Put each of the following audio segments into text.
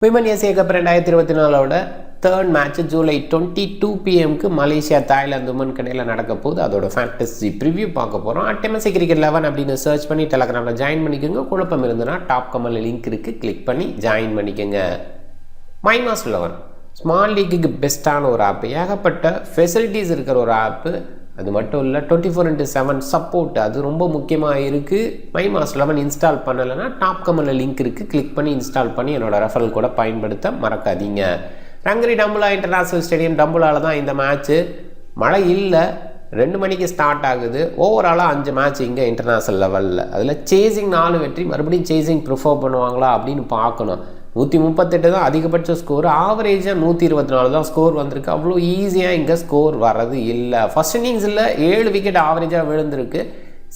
Women Asia cup 2024ஓட third match July 22 PM Malaysia Thailand women கடையில் நடக்க போகுது. அதோட ஃபேண்டசி ப்ரிவ்யூ பார்க்க போகிறோம். அட்டெமசி கிரிக்கெட் 11 அப்படின்னு சர்ச் பண்ணி டெலகிராமில் ஜாயின் பண்ணிக்கோங்க. குழப்பம் இருந்ததுன்னா டாப் கமெண்ட்ல லிங்க் இருக்குது, கிளிக் பண்ணி ஜாயின் பண்ணிக்கோங்க. மைமாஸ் 11 ஸ்மால் லீக்குக்கு பெஸ்ட்டான ஒரு ஆப்பு, ஏகப்பட்ட ஃபெசிலிட்டிஸ் இருக்கிற ஒரு ஆப்பு. அது மட்டும் இல்லை 24/7 சப்போர்ட், அது ரொம்ப முக்கியமாக இருக்குது. மைமாஸ் 11 இன்ஸ்டால் பண்ணலைன்னா டாப் கமெண்ட்ல லிங்க் இருக்குது, கிளிக் பண்ணி இன்ஸ்டால் பண்ணி என்னோட ரெஃபரல் கூட பயன்படுத்த மறக்காதீங்க. ரங்கரி டம்புலா இன்டர்நேஷ்னல் ஸ்டேடியம் டம்புலாவில் தான் இந்த மேட்ச்சு. மழை இல்லை, 2 மணிக்கு ஸ்டார்ட் ஆகுது. ஓவராலாக 5 மேட்ச் இங்கே இன்டர்நேஷ்னல் லெவலில். அதில் சேசிங் 4 வெற்றி, மறுபடியும் சேசிங் ப்ரிஃபர் பண்ணுவாங்களா அப்படின்னு பார்க்கணும். 138 தான் அதிகபட்ச ஸ்கோர், ஆவரேஜாக 124 தான் ஸ்கோர் வந்திருக்கு. அவ்வளோ ஈஸியாக இங்கே ஸ்கோர் வர்றது இல்லை. ஃபர்ஸ்ட் இன்னிங்ஸில் 7 விக்கெட் ஆவரேஜாக விழுந்திருக்கு,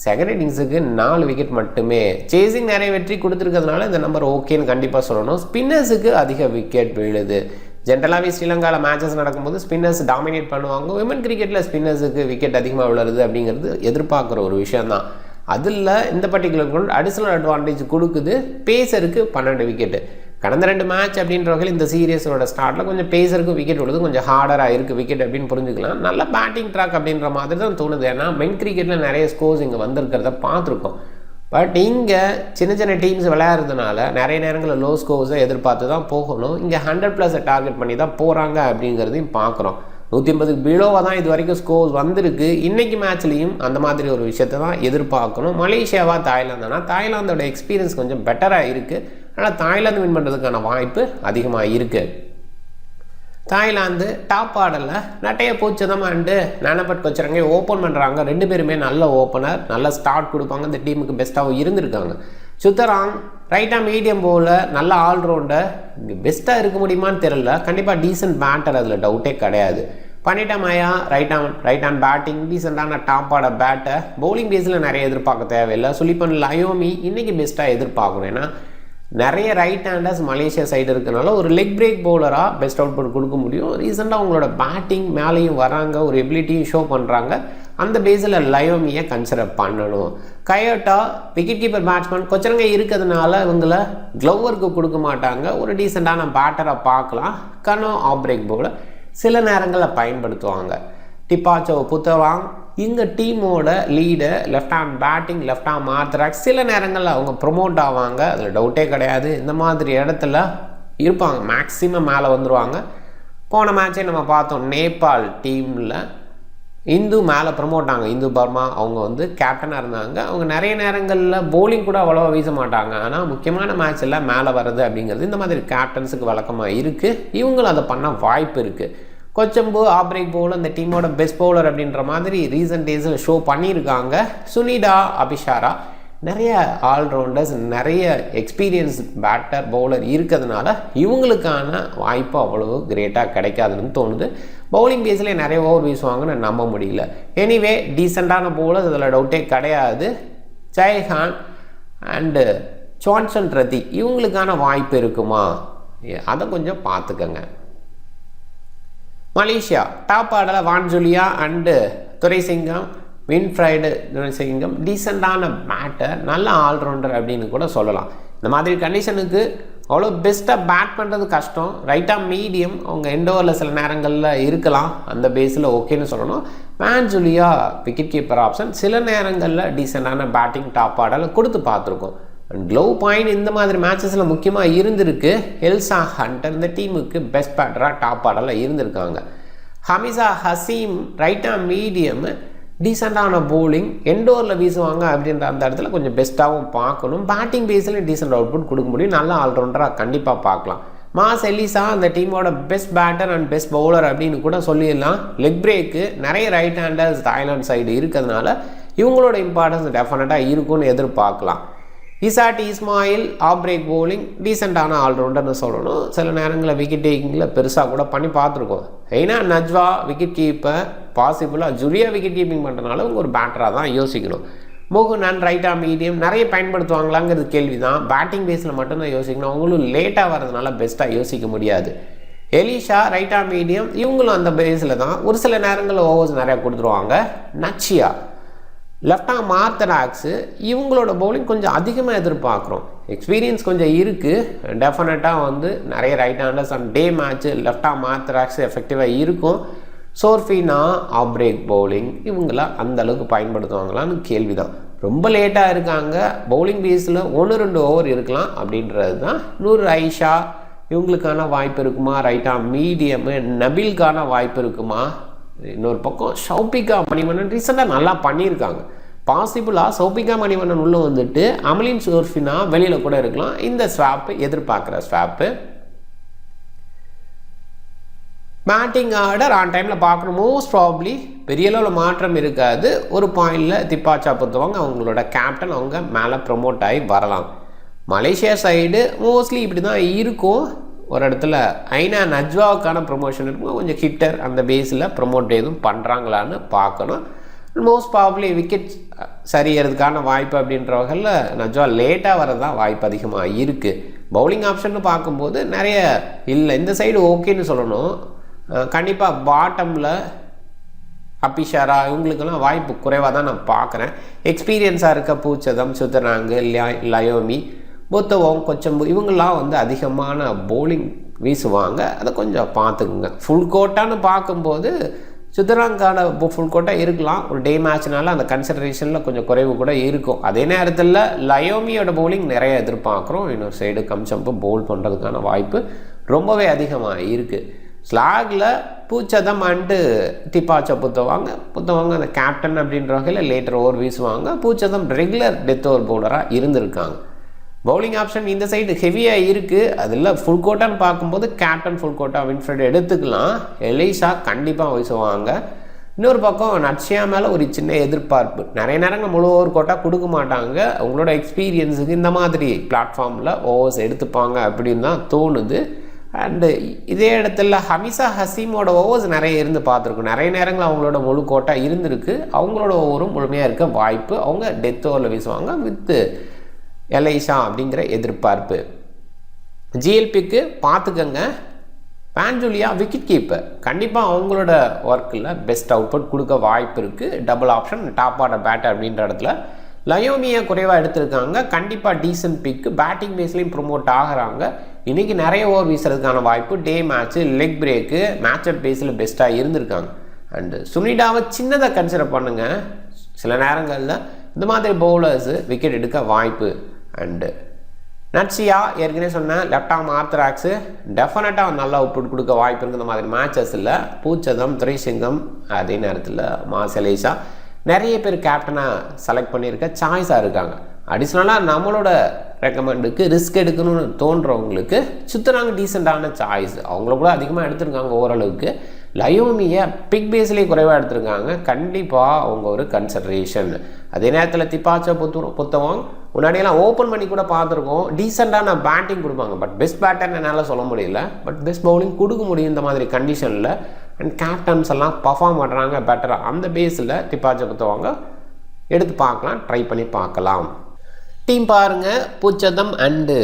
செகண்ட் இன்னிங்ஸுக்கு 4 விக்கெட் மட்டுமே. சேசிங் நிறைய வெற்றி கொடுத்துருக்கிறதுனால இந்த நம்பர் ஓகேன்னு கண்டிப்பாக சொல்லணும். ஸ்பின்னர்ஸுக்கு அதிக விக்கெட் விழுது. ஜென்ரலாகவே ஸ்ரீலங்காவில் மேட்சஸ் நடக்கும்போது ஸ்பின்னர்ஸ் டாமினேட் பண்ணுவாங்க. விமன் கிரிக்கெட்டில் ஸ்பின்னர்ஸுக்கு விக்கெட் அதிகமாக விழுறது அப்படிங்கிறது எதிர்பார்க்குற ஒரு விஷயந்தான். அதில் இந்த பர்டிகுலர் அடிஷ்னல் அட்வான்டேஜ் கொடுக்குது. பேசருக்கு 12 விக்கெட்டு. கடந்த 2 மேட்ச் அப்படின்ற வகையில் இந்த சீரியஸோட ஸ்டார்ட்டில் கொஞ்சம் பேசருக்கு விக்கெட் விழுது, கொஞ்சம் ஹார்டராக இருக்குது விக்கெட் அப்படின்னு புரிஞ்சுக்கலாம். நல்ல பேட்டிங் ட்ராக் அப்படின்ற மாதிரி தான் தோணுது. ஏன்னா மென் கிரிக்கெட்டில் நிறைய ஸ்கோர்ஸ் இங்கே வந்திருக்கிறத பார்த்துருக்கோம். பட் இங்கே சின்ன சின்ன டீம்ஸ் விளையாடுறதுனால நிறைய நேரங்களில் லோ ஸ்கோர்ஸை எதிர்பார்த்து தான் போகணும். இங்கே 100+ டார்கெட் பண்ணி தான் போகிறாங்க அப்படிங்கிறதையும் பார்க்குறோம். 150 பிலோவாக தான் இது வரைக்கும் ஸ்கோர்ஸ் வந்திருக்கு. இன்றைக்கி மேட்ச்லேயும் அந்த மாதிரி ஒரு விஷயத்தை தான் எதிர்பார்க்கணும். மலேசியாவா தாய்லாந்துனா தாய்லாந்தோட எக்ஸ்பீரியன்ஸ் கொஞ்சம் பெட்டராக இருக்குது. ஆனால் தாய்லாந்து வின் பண்ணுறதுக்கான வாய்ப்பு அதிகமாக இருக்குது. தாய்லாந்து டாப் ஆர்டரில் நட்டைய பூச்சதம் அண்டு நானப்பட் கொச்சரங்க ஓப்பன் பண்ணுறாங்க. 2 பேருமே நல்ல ஓப்பனர், நல்ல ஸ்டார்ட் கொடுப்பாங்க. இந்த டீமுக்கு பெஸ்ட்டாகவும் இருந்திருக்காங்க. சுத்தராங் ரைட்டாக மீடியம் போவில் நல்ல ஆல்ரவுண்டர், இங்கே பெஸ்ட்டாக இருக்க முடியுமான்னு தெரியல. கண்டிப்பாக டீசென்ட் பேட்டர், அதில் டவுட்டே கிடையாது. பண்ணிட்டா மாயா ரைட் ஆன் பேட்டிங், டீசெண்டான டாப் ஆர்டர் பேட்டர். பவுலிங் பேஸில் நிறைய எதிர்பார்க்க தேவையில்லை. சுலிப்பன் லயோமி இன்றைக்கி பெஸ்ட்டாக எதிர்பார்க்கணும். ஏன்னா நிறைய ரைட் ஹேண்டர்ஸ் மலேசியா சைடு இருக்கிறனால ஒரு லெக் பிரேக் பவுலராக பெஸ்ட் அவுட்புட் கொடுக்க முடியும். ரீசெண்டாக அவங்களோட பேட்டிங் மேலேயும் வராங்க, ஒரு எபிலிட்டியும் ஷோ பண்ணுறாங்க. அந்த பேஸில் லயோமியை கன்சிடர் பண்ணணும். கயோட்டா விக்கெட் கீப்பர் பேட்ஸ்மேன் கொச்சரங்க இருக்கிறதுனால இவங்களை க்ளோவருக்கு கொடுக்க மாட்டாங்க. ஒரு டீசெண்டான பேட்டராக பார்க்கலாம். கனோ ஆஃப் பிரேக் பவுலர் சில நேரங்களில் பயன்படுத்துவாங்க. டிப்பாச்சோ புத்தவாங் இங்கே டீமோட leader, left hand batting, left hand மார்த்ராக். சில நேரங்களில் அவங்க ப்ரொமோட் ஆவாங்க, அதில் டவுட்டே கிடையாது. இந்த மாதிரி இடத்துல இருப்பாங்க, மேக்ஸிமம் மேலே வந்துடுவாங்க. போன மேட்சே நம்ம பார்த்தோம், நேபாள் டீமில் இந்து மேலே ப்ரொமோட் ஆங்க. இந்து பர்மா அவங்க வந்து கேப்டனாக இருந்தாங்க. அவங்க நிறைய நேரங்களில் போலிங் கூட அவ்வளோவா வீச மாட்டாங்க. ஆனால் முக்கியமான மேட்ச்சில் மேலே வர்றது அப்படிங்கிறது இந்த மாதிரி கேப்டன்ஸுக்கு வழக்கமாக இருக்குது. இவங்களும் அதை பண்ண வாய்ப்பு இருக்குது. கொச்சம்பு ஆஃப் பிரேக் பவுலர் இந்த டீமோட பெஸ்ட் பவுலர் அப்படின்ற மாதிரி ரீசன்ட் டேஸில் ஷோ பண்ணியிருக்காங்க. சுனிடா அபிஷாரா நிறைய ஆல்ரவுண்டர்ஸ், நிறைய எக்ஸ்பீரியன்ஸ் பேட்டர் பவுலர் இருக்கிறதுனால இவங்களுக்கான வாய்ப்பு அவ்வளவு கிரேட்டாக கிடைக்காதுன்னு தோணுது. பவுலிங் பேஸ்லேயே நிறைய ஓவர் வீசுவாங்கன்னு நம்ப முடியல. எனிவே டீசெண்டான பவுலர்ஸ், அதில் டவுட்டே கிடையாது. ஜெய்ஹான் அண்டு ஜான்சன் ரதி இவங்களுக்கான வாய்ப்பு இருக்குமா, அதை கொஞ்சம் பார்த்துக்கங்க. மலேசியா டாப் ஆர்டரில் வான்ஜுலியா அண்டு துரைசிங்கம், வின்ஃப்ரைடு துரைசிங்கம் டீசெண்டான பேட்டர், நல்ல ஆல்ரவுண்டர் அப்படின்னு கூட சொல்லலாம். இந்த மாதிரி கண்டிஷனுக்கு அவ்வளோ பெஸ்ட்டாக பேட் பண்ணுறது கஷ்டம். ரைட்டாக மீடியம் அவங்க எண்டோவரில் சில நேரங்களில் இருக்கலாம். அந்த பேஸில் ஓகேன்னு சொல்லணும். வான்ஜுலியா விக்கெட் கீப்பர் ஆப்ஷன், சில நேரங்களில் டீசெண்டான பேட்டிங் டாப் ஆர்டரில் கொடுத்து பார்த்துருக்கோம். அண்ட் க்ளோவ் பாயிண்ட் இந்த மாதிரி மேட்சஸில் முக்கியமாக இருந்திருக்கு. எல்சா ஹண்டர் இந்த டீமுக்கு பெஸ்ட் பேட்டராக டாப் ஆர்டரில் இருந்திருக்காங்க. ஹமிசா ஹசீம் ரைட்டாக மீடியம், டீசெண்டான போலிங், எண்டோரில் வீசுவாங்க அப்படின்ற அந்த இடத்துல கொஞ்சம் பெஸ்ட்டாகவும் பார்க்கணும். பேட்டிங் பேஸில் டீசெண்ட் அவுட்புட் கொடுக்க முடியும். நல்ல ஆல்ரவுண்டராக கண்டிப்பாக பார்க்கலாம். மாஸ் எலிசா அந்த டீமோட best batter and best bowler அப்படின்னு கூட சொல்லிடலாம். லெக் பிரேக்கு நிறைய ரைட் ஹேண்டர்ஸ் தாய்லாந்து சைடு இருக்கிறதுனால இவங்களோட இம்பார்ட்டன்ஸ் டெஃபினட்டாக இருக்கும்னு எதிர்பார்க்கலாம். இசாட்டி இஸ்மாயில் ஆஃப் பிரேக் பவுலிங், டீசெண்டான ஆல்ரவுண்டர்னு சொல்லணும். சில நேரங்களில் விக்கெட் டேக்கிங்கில் பெருசாக கூட பண்ணி பார்த்துருக்கோம். ஏன்னா Najwa wicket keeper, பாசிபிளாக ஜுலியா wicket keeping பண்ணுறதுனால அவங்க ஒரு பேட்டராக தான் யோசிக்கணும். மோகன் ரைட்டாக மீடியம் நிறைய பயன்படுத்துவாங்களாங்கிறது கேள்வி தான். பேட்டிங் பேஸில் மட்டும்தான் யோசிக்கணும். அவங்களும் லேட்டாக வர்றதுனால பெஸ்ட்டாக யோசிக்க முடியாது. எலிஷா ரைட்டாக மீடியம், இவங்களும் அந்த பேஸில் தான். ஒரு சில நேரங்களில் ஓவர்ஸ் நிறையா கொடுத்துருவாங்க. நச்சியா லெஃப்ட் ஆர்ம் ஆர்த்தடாக்ஸு இவங்களோட பவுலிங் கொஞ்சம் அதிகமாக எதிர்பார்க்குறோம். எக்ஸ்பீரியன்ஸ் கொஞ்சம் இருக்குது, டெஃபினட்டாக வந்து நிறைய right handers and day match left arm orthodox எஃபெக்டிவாக இருக்கும். சோர்ஃபினா ஆஃப் பிரேக் பவுலிங் இவங்களாம் அந்தளவுக்கு பயன்படுத்துவாங்களான்னு கேள்வி தான். ரொம்ப லேட்டாக இருக்காங்க, பவுலிங் பேஸில் 1-2 ஓவர் இருக்கலாம் அப்படின்றது தான். நூர் ஐஷா இவங்களுக்கான வாய்ப்பு இருக்குமா? ரைட் ஆர்ம் மீடியமு நபில்கான வாய்ப்பு இருக்குமா? இன்னொரு பக்கம் ஷௌபிகா மணிவண்ணன் ரீசெண்டாக நல்லா பண்ணியிருக்காங்க. பாசிபிளாக சௌபிகா மணிவண்ணன் உள்ளே வந்துட்டு அமலின் சோர்ஃபினா வெளியில் கூட இருக்கலாம். இந்த ஸ்வாப்பு எதிர்பார்க்குற ஸ்வாப்பு. பேட்டிங் ஆர்டர் ஆன் டைமில் பார்க்கணும். மோஸ்ட் ப்ராப்ளி பெரிய அளவில் மாற்றம் இருக்காது. ஒரு பாயிண்டில் திப்பாச்சா பொறுத்தவங்க அவங்களோட கேப்டன் அவங்க மேலே ப்ரொமோட் ஆகி வரலாம். மலேசியா சைடு மோஸ்ட்லி இப்படி தான் இருக்கும். ஒரு இடத்துல ஐனா நஜ்வாவுக்கான ப்ரொமோஷன் இருக்கும், கொஞ்சம் ஹிட்டர் அந்த பேஸில் ப்ரொமோட் எதுவும் பண்ணுறாங்களான்னு பார்க்கணும். மோஸ்ட் ப்ராப்ளி விக்கெட் சரியறதுக்கான வாய்ப்பு அப்படின்ற வகையில் நஜ்வா லேட்டாக வரதான் வாய்ப்பு அதிகமாக இருக்குது. பவுலிங் ஆப்ஷன்னு பார்க்கும்போது நிறைய இல்லை. இந்த சைடு ஓகேன்னு சொல்லணும். கண்டிப்பாக பாட்டமில் அபிஷாரா இவங்களுக்கெல்லாம் வாய்ப்பு குறைவாக தான் நான் பார்க்குறேன். எக்ஸ்பீரியன்ஸாக இருக்க பூச்சதம், சுத்தராங்கு, லயோமி, புத்தவம், கொச்சம்பு இவங்கெல்லாம் வந்து அதிகமான பவுலிங் வீசுவாங்க. அதை கொஞ்சம் பார்த்துக்குங்க. ஃபுல் கோட்டான்னு பார்க்கும்போது சுத்தராங்கான ஃபுல் கோட்டாக இருக்கலாம். ஒரு டே மேட்ச்னால அந்த கன்சிடரேஷனில் கொஞ்சம் குறைவு கூட இருக்கும். அதே நேரத்தில் லயோமியோட பவுலிங் நிறைய எதிர்பார்க்குறோம். இன்னொரு சைடு கம்சம்பு பவுல் பண்ணுறதுக்கான வாய்ப்பு ரொம்பவே அதிகமாக இருக்குது. ஸ்லாகில் பூச்சதம் அண்டு திப்பாச்சா புத்தவங்க அந்த கேப்டன் அப்படின்ற வகையில் லேட்டர் ஓவர் வீசுவாங்க. பூச்சதம் ரெகுலர் டெத் ஓவர் பவுலராக இருந்திருக்காங்க. பவுலிங் ஆப்ஷன் இந்த சைடு ஹெவியாக இருக்குது. அதில் ஃபுல் கோட்டான்னு பார்க்கும்போது கேப்டன் ஃபுல் கோட்டா வின்ஃப்ரெட் எடுத்துக்கலாம். எலிசா கண்டிப்பாக வீசுவாங்க. இன்னொரு பக்கம் நட்சியா மேலே ஒரு சின்ன எதிர்பார்ப்பு. நிறைய நேரங்கள் முழு ஓவர் கோட்டா கொடுக்க மாட்டாங்க. அவங்களோட எக்ஸ்பீரியன்ஸுக்கு இந்த மாதிரி பிளாட்ஃபார்மில் ஓவர்ஸ் எடுத்துப்பாங்க அப்படின்னு தான் தோணுது. அண்டு இதே இடத்துல ஹமிசா ஹசீமோட ஓவர்ஸ் நிறைய இருந்து பார்த்துருக்கோம். நிறைய நேரங்கள் அவங்களோட முழு கோட்டா இருந்திருக்கு. அவங்களோட ஓவரும் முழுமையாக இருக்க வாய்ப்பு. அவங்க டெத் ஓவரில் வீசுவாங்க வித்து எலைஷா அப்படிங்கிற எதிர்பார்ப்பு. ஜிஎல்பிக்கு பார்த்துக்கங்க. பாஞ்சுலியா விக்கெட் கீப்பர் கண்டிப்பாக அவங்களோட ஒர்க்கில் பெஸ்ட் அவுட்புட் கொடுக்க வாய்ப்பு இருக்குது. Double option top order batter அப்படின்ற இடத்துல லயோமியை குறைவாக எடுத்திருக்காங்க. கண்டிப்பாக டீசன்ட் பிக்கு, பேட்டிங் பேஸ்லேயும் ப்ரொமோட் ஆகிறாங்க. இன்றைக்கி நிறைய ஓவர் வீசுறதுக்கான வாய்ப்பு. Day match, leg break, match up பேஸில் பெஸ்ட்டாக இருந்திருக்காங்க. அண்டு சுனிடாவை சின்னதாக கன்சிடர் பண்ணுங்கள். சில நேரங்களில் இந்த மாதிரி பவுலர்ஸு விக்கெட் எடுக்க வாய்ப்பு. அண்டு நட்சியா ஏற்கனவே சொன்னேன், லெஃப்ட் ஆர்ம் ஆர்த்தடாக்ஸு டெஃபினட்டாக நல்லா அவுட்புட் கொடுக்க வாய்ப்பு இருக்குது இந்த மாதிரி மேட்சஸில். பூச்சதம், துரைசிங்கம், அதே நேரத்தில் மாசலேஷா நிறைய பேர் கேப்டனாக செலக்ட் பண்ணியிருக்க சாய்ஸாக இருக்காங்க. அடிஷ்னலாக நம்மளோட ரெக்கமெண்டுக்கு ரிஸ்க் எடுக்கணும்னு தோன்றவங்களுக்கு சுத்தராங்க டீசெண்டான சாய்ஸ். அவங்கள கூட அதிகமாக எடுத்திருக்காங்க ஓரளவுக்கு. லயோமியை பிக் பேஸ்லேயே குறைவாக எடுத்திருக்காங்க. கண்டிப்பாக அவங்க ஒரு கன்சிடரேஷன். அதே நேரத்தில் திப்பாச்சா புத்தவம் முன்னாடியெல்லாம் ஓப்பன் பண்ணி கூட பார்த்துருக்கோம். டீசெண்டான பேட்டிங் கொடுப்பாங்க. பட் பெஸ்ட் பேட்டர்னு என்னால் சொல்ல முடியல. பட் பெஸ்ட் பவுலிங் கொடுக்க முடியும் இந்த மாதிரி கண்டிஷனில். அண்ட் கேப்டன்ஸ் எல்லாம் பர்ஃபார்ம் பண்ணுறாங்க பெட்டராக. அந்த பேஸில் திப்பாச்சா புத்தவங்க எடுத்து பார்க்கலாம், ட்ரை பண்ணி பார்க்கலாம். டீம் பாருங்கள். பூச்சதம் அண்டு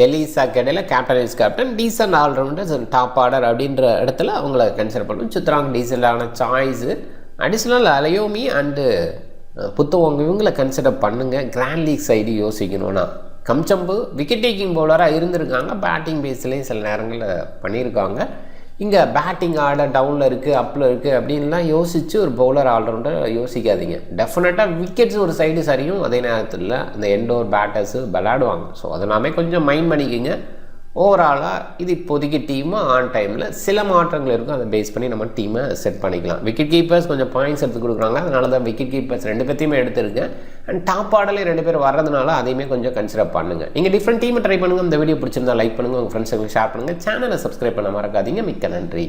எலிசா இடையில captain vice captain decent all rounders top order அப்படின்ற இடத்துல அவங்கள கன்சிடர் பண்ணணும். சுத்ராங் டீசெண்டான சாய்ஸு. அடிஷ்னல் லயோமி அண்டு புத்தவங்க இவங்களை கன்சிடர் பண்ணுங்கள். கிராண்ட் லீக் சைடு யோசிக்கணும்னா கம்சம்பு விக்கெட் டேக்கிங் பவுலராக இருந்திருக்காங்க. பேட்டிங் பேஸ்லேயும் சில நேரங்களில் பண்ணியிருக்காங்க. இங்கே பேட்டிங் ஆர்டர் டவுனில் இருக்குது, அப்பில் இருக்குது அப்படின்லாம் யோசித்து ஒரு பவுலர் ஆல்ரவுண்டர் யோசிக்காதீங்க. டெஃபினட்டாக விக்கெட்ஸ் ஒரு சைடு சரியும், அதே நேரத்தில் அந்த எண்டோர் பேட்டர்ஸு விளையாடுவாங்க. ஸோ அதெல்லாமே கொஞ்சம் மைண்ட் பண்ணிக்கோங்க. ஓவராலாக இது இப்போதைக்கு டீமு ஆன் டைமில் சில மாற்றங்கள் இருக்கும். அதை பேஸ் பண்ணி நம்ம டீமை செட் பண்ணிக்கலாம். விக்கெட் கீப்பர்ஸ் கொஞ்சம் பாயிண்ட்ஸ் எடுத்து கொடுக்குறாங்க. அதனால தான் விக்கெட் கீப்பர்ஸ் 2 பேர்த்தையுமே எடுத்துருக்கேன். அண்ட் டாப் ஆர்டர்லேயே 2 பேர் வர்றதுனால அதையுமே கொஞ்சம் கன்சிடர் பண்ணுங்கள். நீங்கள் டிஃப்ரெண்ட் டீமை ட்ரை பண்ணுங்கள். இந்த வீடியோ பிடிச்சிருந்தா லைக் பண்ணுங்கள், உங்கள் ஃப்ரெண்ட்ஸுங்களுக்கு ஷேர் பண்ணுங்கள். சேனலை சப்ஸ்கிரைப் பண்ண மறக்காதீங்க. மிக்க நன்றி.